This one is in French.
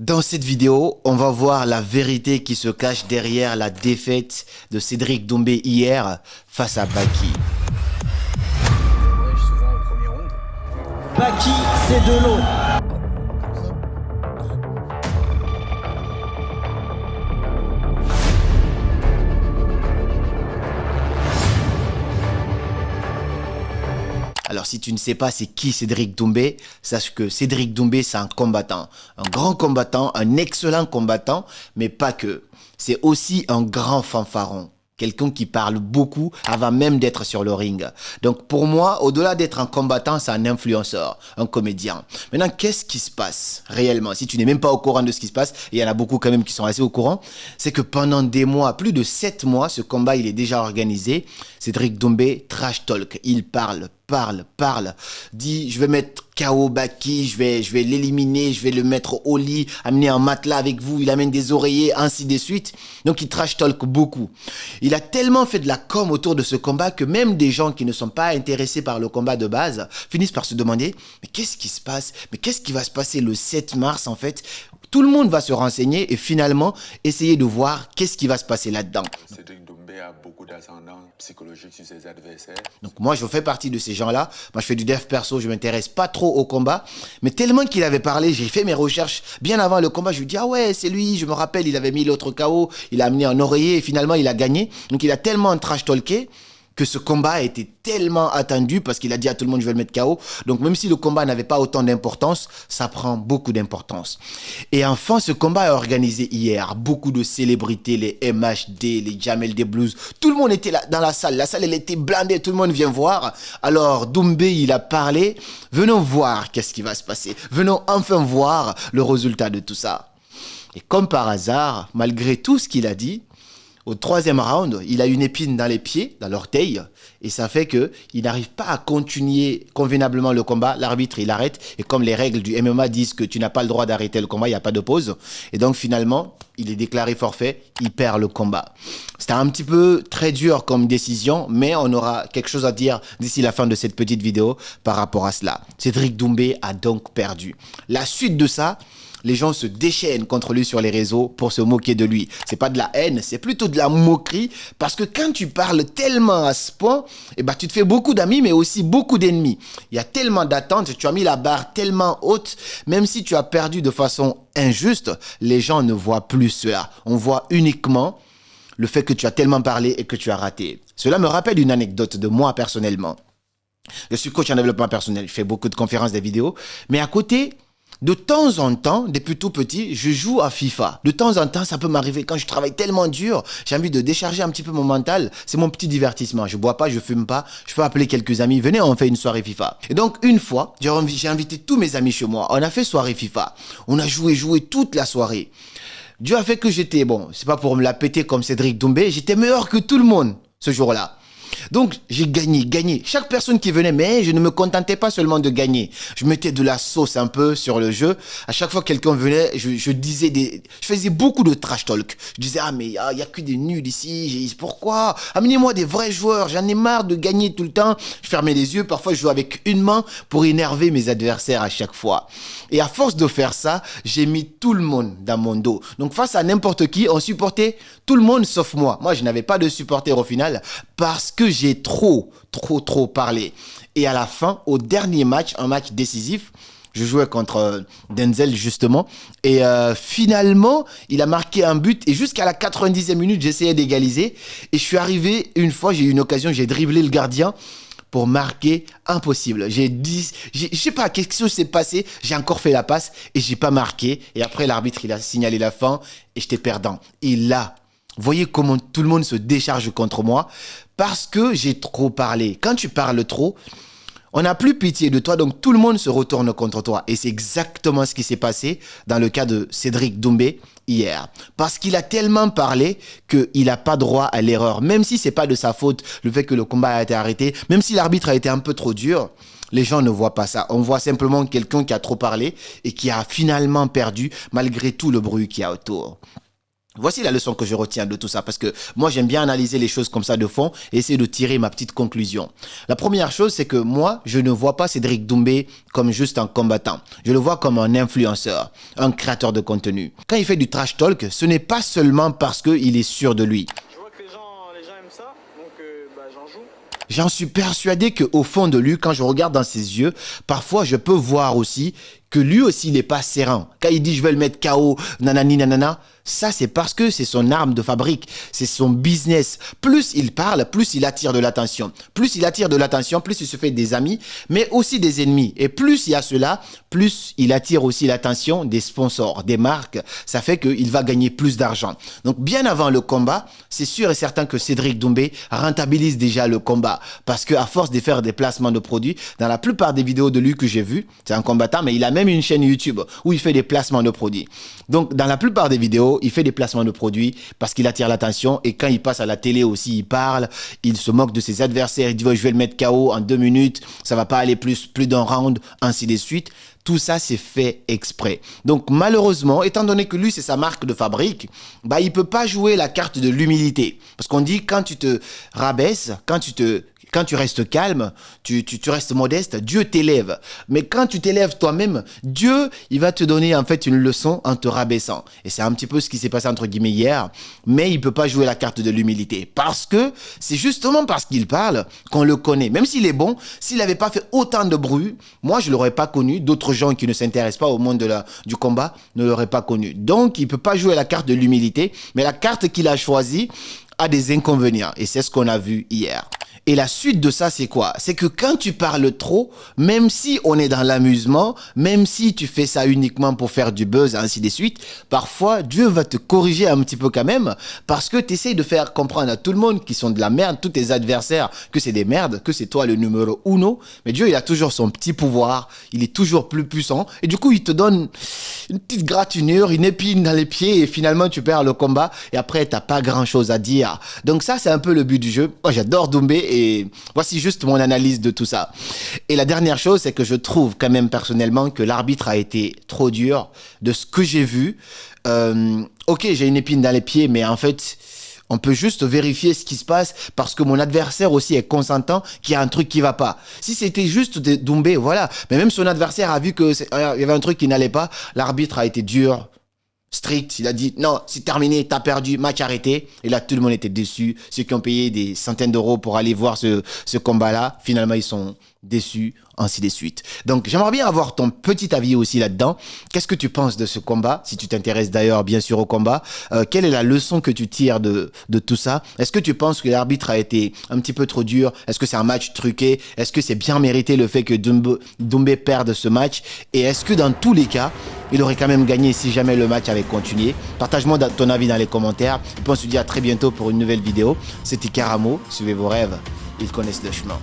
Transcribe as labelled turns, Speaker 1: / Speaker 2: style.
Speaker 1: Dans cette vidéo, on va voir la vérité qui se cache derrière la défaite de Cédric Doumbé hier face à Baki.
Speaker 2: Souvent au premier round.
Speaker 3: Baki, c'est de l'eau.
Speaker 1: Alors si tu ne sais pas c'est qui Cédric Doumbé, sache que Cédric Doumbé c'est un combattant, un grand combattant, un excellent combattant, mais pas que. C'est aussi un grand fanfaron. Quelqu'un qui parle beaucoup avant même d'être sur le ring. Donc pour moi, au-delà d'être un combattant, c'est un influenceur, un comédien. Maintenant, qu'est-ce qui se passe réellement? Si tu n'es même pas au courant de ce qui se passe, et il y en a beaucoup quand même qui sont assez au courant, c'est que pendant des mois, plus de 7 mois, ce combat il est déjà organisé. Cédric Doumbé, trash talk, il parle, dit je vais mettre KO Baki, je vais l'éliminer, je vais le mettre au lit, amener un matelas avec vous, il amène des oreillers, ainsi de suite. Donc il trash talk beaucoup. Il a tellement fait de la com autour de ce combat que même des gens qui ne sont pas intéressés par le combat de base finissent par se demander mais qu'est-ce qui se passe? Mais qu'est-ce qui va se passer le 7 mars en fait? Tout le monde va se renseigner et finalement essayer de voir qu'est-ce qui va se passer là-dedans.
Speaker 4: Cédric Doumbé a beaucoup d'ascendant psychologique sur ses adversaires.
Speaker 1: Donc moi, je fais partie de ces gens-là. Moi, je fais du dev perso, je m'intéresse pas trop au combat. Mais tellement qu'il avait parlé, j'ai fait mes recherches bien avant le combat. Je lui dis, ah ouais, c'est lui, je me rappelle, il avait mis l'autre KO, il a amené un oreiller et finalement, il a gagné. Donc il a tellement trash-talké que ce combat a été tellement attendu parce qu'il a dit à tout le monde je vais le mettre KO. Donc même si le combat n'avait pas autant d'importance, ça prend beaucoup d'importance. Et enfin, ce combat est organisé hier. Beaucoup de célébrités, les MHD, les Jamel des Blues, tout le monde était là dans la salle. La salle, elle était blindée, tout le monde vient voir. Alors Doumbé, il a parlé. Venons voir qu'est-ce qui va se passer. Venons enfin voir le résultat de tout ça. Et comme par hasard, malgré tout ce qu'il a dit, au 3e round, il a une épine dans les pieds, dans l'orteil, et ça fait qu'il n'arrive pas à continuer convenablement le combat. L'arbitre, il arrête, et comme les règles du MMA disent que tu n'as pas le droit d'arrêter le combat, il n'y a pas de pause. Et donc finalement, il est déclaré forfait, il perd le combat. C'était un petit peu très dur comme décision, mais on aura quelque chose à dire d'ici la fin de cette petite vidéo par rapport à cela. Cédric Doumbé a donc perdu. La suite de ça, les gens se déchaînent contre lui sur les réseaux pour se moquer de lui. C'est pas de la haine, c'est plutôt de la moquerie parce que quand tu parles tellement à ce point, eh ben, tu te fais beaucoup d'amis mais aussi beaucoup d'ennemis. Il y a tellement d'attentes, tu as mis la barre tellement haute, même si tu as perdu de façon injuste, les gens ne voient plus cela. On voit uniquement le fait que tu as tellement parlé et que tu as raté. Cela me rappelle une anecdote de moi personnellement. Je suis coach en développement personnel, je fais beaucoup de conférences, des vidéos, mais à côté, de temps en temps, depuis tout petit, je joue à FIFA. De temps en temps, ça peut m'arriver. Quand je travaille tellement dur, j'ai envie de décharger un petit peu mon mental. C'est mon petit divertissement. Je bois pas, je fume pas. Je peux appeler quelques amis. Venez, on fait une soirée FIFA. Et donc, une fois, j'ai invité tous mes amis chez moi. On a fait soirée FIFA. On a joué toute la soirée. Dieu a fait que j'étais, bon, c'est pas pour me la péter comme Cédric Doumbé, j'étais meilleur que tout le monde ce jour-là. Donc, j'ai gagné. Chaque personne qui venait, mais je ne me contentais pas seulement de gagner. Je mettais de la sauce un peu sur le jeu. À chaque fois que quelqu'un venait, je faisais beaucoup de trash talk. Je disais, ah, mais il y a que des nuls ici. Pourquoi? Amenez-moi des vrais joueurs. J'en ai marre de gagner tout le temps. Je fermais les yeux. Parfois, je jouais avec une main pour énerver mes adversaires à chaque fois. Et à force de faire ça, j'ai mis tout le monde dans mon dos. Donc, face à n'importe qui, on supportait tout le monde sauf moi. Moi, je n'avais pas de supporter au final parce que j'ai trop parlé. Et à la fin, au dernier match, un match décisif, je jouais contre Denzel justement. Et finalement, il a marqué un but. Et jusqu'à la 90e minute, j'essayais d'égaliser. Et je suis arrivé, une fois, j'ai eu une occasion, j'ai dribblé le gardien pour marquer, impossible. Je sais pas, quelque chose s'est passé, j'ai encore fait la passe et j'ai pas marqué. Et après, l'arbitre, il a signalé la fin et j'étais perdant. Et là, voyez comment tout le monde se décharge contre moi parce que j'ai trop parlé. Quand tu parles trop, on n'a plus pitié de toi, donc tout le monde se retourne contre toi. Et c'est exactement ce qui s'est passé dans le cas de Cédric Doumbé hier. Parce qu'il a tellement parlé qu'il n'a pas droit à l'erreur. Même si c'est pas de sa faute, le fait que le combat a été arrêté, même si l'arbitre a été un peu trop dur, les gens ne voient pas ça. On voit simplement quelqu'un qui a trop parlé et qui a finalement perdu malgré tout le bruit qu'il y a autour. Voici la leçon que je retiens de tout ça, parce que moi, j'aime bien analyser les choses comme ça de fond et essayer de tirer ma petite conclusion. La première chose, c'est que moi, je ne vois pas Cédric Doumbé comme juste un combattant. Je le vois comme un influenceur, un créateur de contenu. Quand il fait du trash talk, ce n'est pas seulement parce qu'il est sûr de lui.
Speaker 2: Je vois que les gens aiment ça, donc j'en joue.
Speaker 1: J'en suis persuadé qu'au fond de lui, quand je regarde dans ses yeux, parfois je peux voir aussi que lui aussi, il n'est pas serein. Quand il dit « je vais le mettre KO », nanani nanana, ça c'est parce que c'est son arme de fabrique, c'est son business. Plus il parle, plus il attire de l'attention. Plus il attire de l'attention, plus il se fait des amis, mais aussi des ennemis. Et plus il y a cela, plus il attire aussi l'attention des sponsors, des marques. Ça fait qu'il va gagner plus d'argent. Donc bien avant le combat, c'est sûr et certain que Cédric Doumbé rentabilise déjà le combat. Parce qu'à force de faire des placements de produits, dans la plupart des vidéos de lui que j'ai vues, c'est un combattant, mais il a même une chaîne YouTube où il fait des placements de produits. Donc dans la plupart des vidéos, il fait des placements de produits parce qu'il attire l'attention, et quand il passe à la télé aussi, il parle, il se moque de ses adversaires, il dit je vais le mettre KO en 2 minutes, ça va pas aller plus d'un round, ainsi de suite. Tout ça, c'est fait exprès. Donc malheureusement, étant donné que lui, c'est sa marque de fabrique, bah, il peut pas jouer la carte de l'humilité. Parce qu'on dit, quand tu te rabaisses, quand tu restes calme, tu restes modeste, Dieu t'élève. Mais quand tu t'élèves toi-même, Dieu, il va te donner en fait une leçon en te rabaissant. Et c'est un petit peu ce qui s'est passé entre guillemets hier. Mais il peut pas jouer la carte de l'humilité. Parce que c'est justement parce qu'il parle qu'on le connaît. Même s'il est bon, s'il n'avait pas fait autant de bruit, moi je l'aurais pas connu. D'autres gens qui ne s'intéressent pas au monde du combat ne l'auraient pas connu. Donc il peut pas jouer la carte de l'humilité. Mais la carte qu'il a choisie a des inconvénients. Et c'est ce qu'on a vu hier. Et la suite de ça, c'est quoi? C'est que quand tu parles trop, même si on est dans l'amusement, même si tu fais ça uniquement pour faire du buzz, ainsi de suite, parfois, Dieu va te corriger un petit peu quand même, parce que tu essaies de faire comprendre à tout le monde qui sont de la merde, tous tes adversaires, que c'est des merdes, que c'est toi le numéro uno. Mais Dieu, il a toujours son petit pouvoir, il est toujours plus puissant, et du coup, il te donne une petite gratinure, une épine dans les pieds, et finalement, tu perds le combat, et après, t'as pas grand chose à dire. Donc ça, c'est un peu le but du jeu. Moi, j'adore Doumbé, et voici juste mon analyse de tout ça. Et la dernière chose, c'est que je trouve quand même personnellement que l'arbitre a été trop dur de ce que j'ai vu. Ok, j'ai une épine dans les pieds, mais en fait, on peut juste vérifier ce qui se passe parce que mon adversaire aussi est consentant qu'il y a un truc qui va pas. Si c'était juste Doumbé, voilà. Mais même son adversaire a vu qu'il y avait un truc qui n'allait pas. L'arbitre a été dur, strict, il a dit non, c'est terminé, t'as perdu, match arrêté. Et là, tout le monde était déçu. Ceux qui ont payé des centaines d'euros pour aller voir ce combat-là, finalement, ils sont déçus, ainsi de suite. Donc, j'aimerais bien avoir ton petit avis aussi là-dedans. Qu'est-ce que tu penses de ce combat? Si tu t'intéresses d'ailleurs, bien sûr, au combat, quelle est la leçon que tu tires de tout ça? Est-ce que tu penses que l'arbitre a été un petit peu trop dur? Est-ce que c'est un match truqué? Est-ce que c'est bien mérité le fait que Doumbé perde ce match? Et est-ce que dans tous les cas, il aurait quand même gagné si jamais le match avait continué? Partage-moi ton avis dans les commentaires. Et puis on se dit à très bientôt pour une nouvelle vidéo. C'était Karamo. Suivez vos rêves. Ils connaissent le chemin.